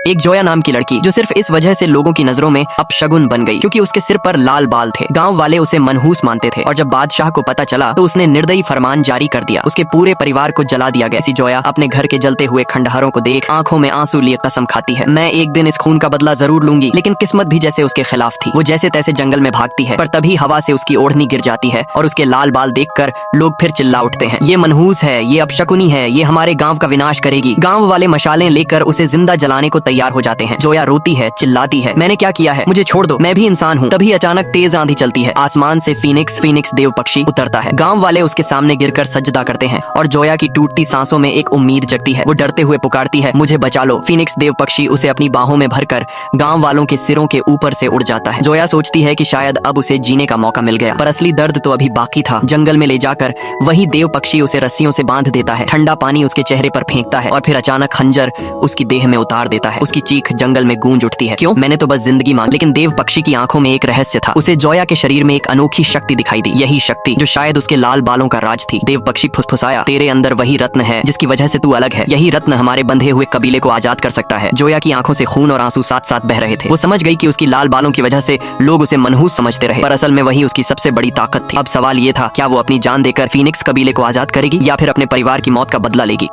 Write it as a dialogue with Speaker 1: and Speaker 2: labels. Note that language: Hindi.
Speaker 1: एक जोया नाम की लड़की जो सिर्फ इस वजह से लोगों की नजरों में अपशगुन बन गई क्योंकि उसके सिर पर लाल बाल थे। गांव वाले उसे मनहूस मानते थे और जब बादशाह को पता चला तो उसने निर्दयी फरमान जारी कर दिया। उसके पूरे परिवार को जला दिया गया। ऐसी जोया अपने घर के जलते हुए खंडहरों को देख आंखों में आंसू लिए कसम खाती है, मैं एक दिन इस खून का बदला जरूर लूंगी। लेकिन किस्मत भी जैसे उसके खिलाफ थी। वो जैसे तैसे जंगल में भागती है पर तभी हवा से उसकी ओढ़नी गिर जाती है और उसके लाल बाल देखकर लोग फिर चिल्ला उठते हैं, ये मनहूस है, ये अपशकुनी है, ये हमारे गांव का विनाश करेगी। गांव वाले मशालें लेकर उसे जिंदा जलाने को तैयार हो जाते हैं। जोया रोती है, चिल्लाती है, मैंने क्या किया है, मुझे छोड़ दो, मैं भी इंसान हूँ। तभी अचानक तेज आंधी चलती है। आसमान से फीनिक्स देव पक्षी उतरता है। गांव वाले उसके सामने गिरकर सजदा करते हैं और जोया की टूटती सांसों में एक उम्मीद जगती है। वो डरते हुए पुकारती है, मुझे बचा लो। फीनिक्स देव पक्षी उसे अपनी बाहों में भरकर गांव वालों के सिरों के ऊपर से उड़ जाता है। जोया सोचती है कि शायद अब उसे जीने का मौका मिल गया, पर असली दर्द तो अभी बाकी था। जंगल में ले जाकर वही देव पक्षी उसे रस्सियों से बांध देता है, ठंडा पानी उसके चेहरे पर फेंकता है और फिर अचानक खंजर उसकी देह में उतार देता है। उसकी चीख जंगल में गूंज उठती है, क्यों, मैंने तो बस जिंदगी मांगी। लेकिन देव पक्षी की आंखों में एक रहस्य था। उसे जोया के शरीर में एक अनोखी शक्ति दिखाई दी, यही शक्ति जो शायद उसके लाल बालों का राज थी। देव पक्षी फुसफुसाया, तेरे अंदर वही रत्न है जिसकी वजह से तू अलग है। यही रत्न हमारे बंधे हुए कबीले को आजाद कर सकता है। जोया की आंखों से खून और आंसू साथ साथ बह रहे थे। वो समझ गई कि उसकी लाल बालों की वजह से लोग उसे मनहूस समझते रहे, पर असल में वही उसकी सबसे बड़ी ताकत थी। अब सवाल ये था, क्या वो अपनी जान देकर फीनिक्स कबीले को आजाद करेगी या फिर अपने परिवार की मौत का बदला लेगी।